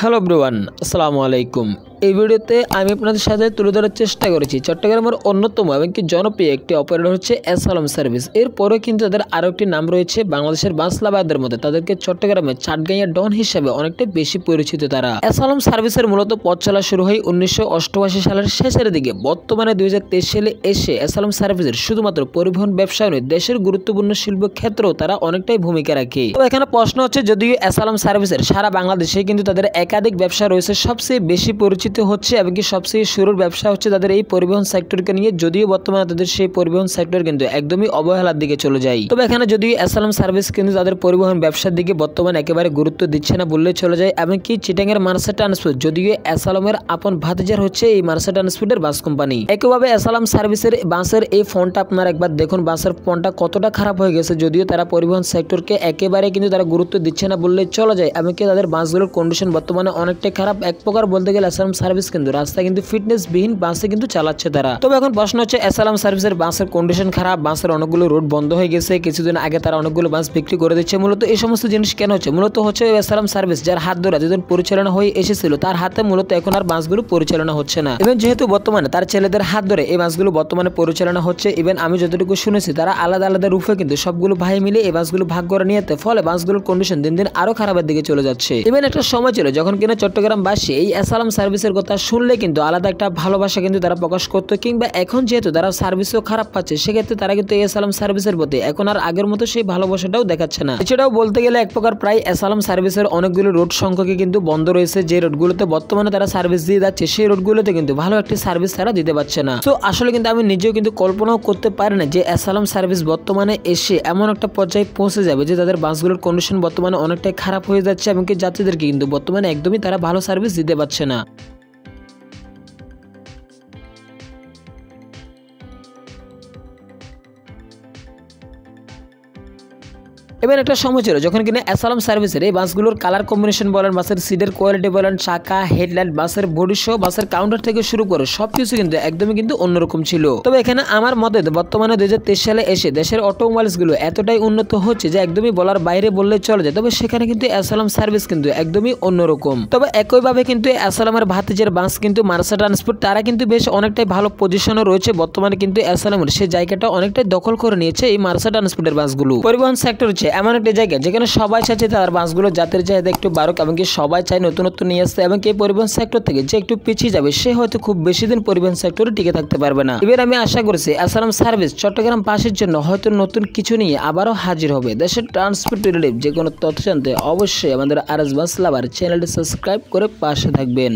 Hello everyone, আসসালামু আলাইকুম। এই ভিডিওতে আমি আপনাদের সাথে তুলে ধরার চেষ্টা করেছি চট্টগ্রামের অন্যতম এবং কি জনপ্রিয় একটি অপারেটর হচ্ছে এসআলম সার্ভিস। এরপরে কিন্তু তাদের আরও একটি নাম রয়েছে বাংলাদেশের বাসলাবাদের মধ্যে, তাদেরকে চট্টগ্রামে চাটগাঁইয়া ডন হিসেবে অনেকটা বেশি পরিচিত তারা। এসআলম সার্ভিসের মূলত পথ চলা শুরু হয় 1988 সালের শেষের দিকে। বর্তমানে 2023 সালে এসে এসআলম সার্ভিসের শুধুমাত্র পরিবহন ব্যবসায় নয়, দেশের গুরুত্বপূর্ণ শিল্প ক্ষেত্রেও তারা অনেকটাই ভূমিকা রাখে। তো এখানে প্রশ্ন হচ্ছে, যদিও এসআলম সার্ভিসের সারা বাংলাদেশে কিন্তু তাদের একাধিক ব্যবসা রয়েছে, সবচেয়ে বেশি পরিচিত হচ্ছে এবং কি সবচেয়ে শুরুর ব্যবসা হচ্ছে তাদের এই পরিবহন সেক্টরকে নিয়ে, যদিও বর্তমানে তাদের সেই পরিবহন সেক্টর কিন্তু একদমই অবহেলার দিকে চলে যায়। তবে এখানে যদিও এসআলম সার্ভিস কিন্তু তাদের পরিবহন ব্যবসার দিকে বর্তমানে একেবারে গুরুত্ব দিচ্ছে না বললে চলে যায়। এবং কি চিটাঙ্গের মার্সা ট্রান্সপোর্ট, যদিও এসআলমের আপন ভাতিজার হচ্ছে এই মার্সা ট্রান্সপোর্টের বাস কোম্পানি। একইভাবে এসআলম সার্ভিসের বাসের এই ফোনটা আপনারা একবার দেখুন, বাসের ফোনটা কতটা খারাপ হয়ে গেছে। যদিও তারা পরিবহন সেক্টরকে একেবারে কিন্তু তারা গুরুত্ব দিচ্ছে না বললে চলে যায়। এমনকি তাদের বাসগুলোর কন্ডিশন বর্তমানে অনেকটাই খারাপ। এক প্রকার বলতে গেলে এসআলম সার্ভিস কিন্তু রাস্তায় কিন্তু ফিটনেস বিহীন বাসে কিন্তু চালাচ্ছে তারা। তবে এখন প্রশ্ন হচ্ছে, এসআলম সার্ভিসের বাসের কন্ডিশন খারাপ, বাসের অনেকগুলো রুট বন্ধ হয়ে গেছে, কিছুদিন আগে তারা অনেকগুলো বাস বিক্রি করে দিচ্ছে। মূলত এই সমস্ত জিনিস কেন হচ্ছে? মূলত হচ্ছে এসআলম সার্ভিস যার হাত ধরে যেদিন পরিচালনা হয়ে এসেছিল, তার হাতে মূলত এখন আর বাসগুলো পরিচালনা হচ্ছে না। এবং যেহেতু বর্তমানে তার ছেলেদের হাত ধরে এই বাসগুলো বর্তমানে পরিচালনা হচ্ছে, ইভেন আমি যতটুকু শুনেছি তারা আলাদা আলাদা রূপে কিন্তু সবগুলো ভাই মিলে এই বাসগুলো ভাগ করে নিয়েতে, ফলে বাসগুলোর কন্ডিশন দিন দিন আরো খারাপের দিকে চলে যাচ্ছে। ইভেন একটা সময় ছিল যখন কিনা চট্টগ্রামবাসী এই এসআলম সার্ভিসের কথা শুনলে কিন্তু আলাদা একটা ভালোবাসা কিন্তু তারা প্রকাশ করতো, কিংবা এখন যেহেতু তারা সার্ভিসও খারাপ পাচ্ছে, সেক্ষেত্রে তারা কিন্তু এই এসআলম সার্ভিসের প্রতি এখন আর আগের মতো সেই ভালোবাসাটাও দেখাচ্ছে না। এছাড়াও বলতে গেলে এক প্রকার প্রায় এসআলম সার্ভিসের অনেকগুলো রোড সংখ্যকে কিন্তু বন্ধ রয়েছে। যে রোডগুলোতে বর্তমানে তারা সার্ভিস দিয়ে যাচ্ছে, সেই রোডগুলোতে কিন্তু ভালো একটি সার্ভিস তারা দিতে পারছে না। তো আসলে কিন্তু আমি নিজেও কিন্তু কল্পনাও করতে পারি না যে এসআলম সার্ভিস বর্তমানে এসে এমন একটা পর্যায়ে পৌঁছে যাবে যে তাদের বাসগুলোর কন্ডিশন বর্তমানে অনেকটাই খারাপ হয়ে যাচ্ছে, এমনকি যাত্রীদেরকে কিন্তু বর্তমানে একদমই তারা ভালো সার্ভিস দিতে পারছে না। এবার একটা সময় ছিল যখন কিনা এসআলম সার্ভিসের এই বাসগুলোর কালার কম্বিনেশন বলেন, বাসের সিটের কোয়ালিটি বলেন, চাকা, হেডলাইট, বাসের বডি সহ বাসের কাউন্টার থেকে শুরু করে সবকিছু কিন্তু একদমই কিন্তু অন্যরকম ছিল। তবে এখানে আমার মতে বর্তমানে 2023 সালে এসে দেশের অটোমোবাইলস গুলো এতটাই উন্নত হচ্ছে যে একদমই বলার বাইরে বললে চলে যায়। তবে সেখানে কিন্তু এসআলম সার্ভিস কিন্তু একদমই অন্যরকম। তবে একইভাবে কিন্তু এসআলমের ভাতিজার বাস কিন্তু মার্সা ট্রান্সপোর্ট, তারা কিন্তু বেশ অনেকটাই ভালো পজিশনে রয়েছে। বর্তমানে কিন্তু এসআলমের সেই জায়গাটা অনেকটাই দখল করে নিয়েছে এই মার্সা ট্রান্সপোর্টের বাসগুলো। পরিবহন সেক্টর হচ্ছে এমন একটা জায়গা যেখানে সবাই চাইছে তার বাসগুলো যাত্রীর চাহিদা একটু বাড়ুক, এমনকি সবাই চায় নতুনত্ব নিয়ে আসতে, এবং এই পরিবহন সেক্টর থেকে যে একটু পিছিয়ে যাবে সে হয়তো খুব বেশি দিন পরিবহন সেক্টরে টিকে থাকতে পারবে না। এবার আমি আশা করছি এসআলম সার্ভিস চট্টগ্রাম বাসের জন্য হয়তো নতুন কিছু নিয়ে আবারও হাজির হবে। দেশের ট্রান্সপোর্ট রিলেটিভ যে কোনো তথ্য জানতে অবশ্যই আমাদের আরএস বাস লাভার চ্যানেলটি সাবস্ক্রাইব করে পাশে থাকবেন।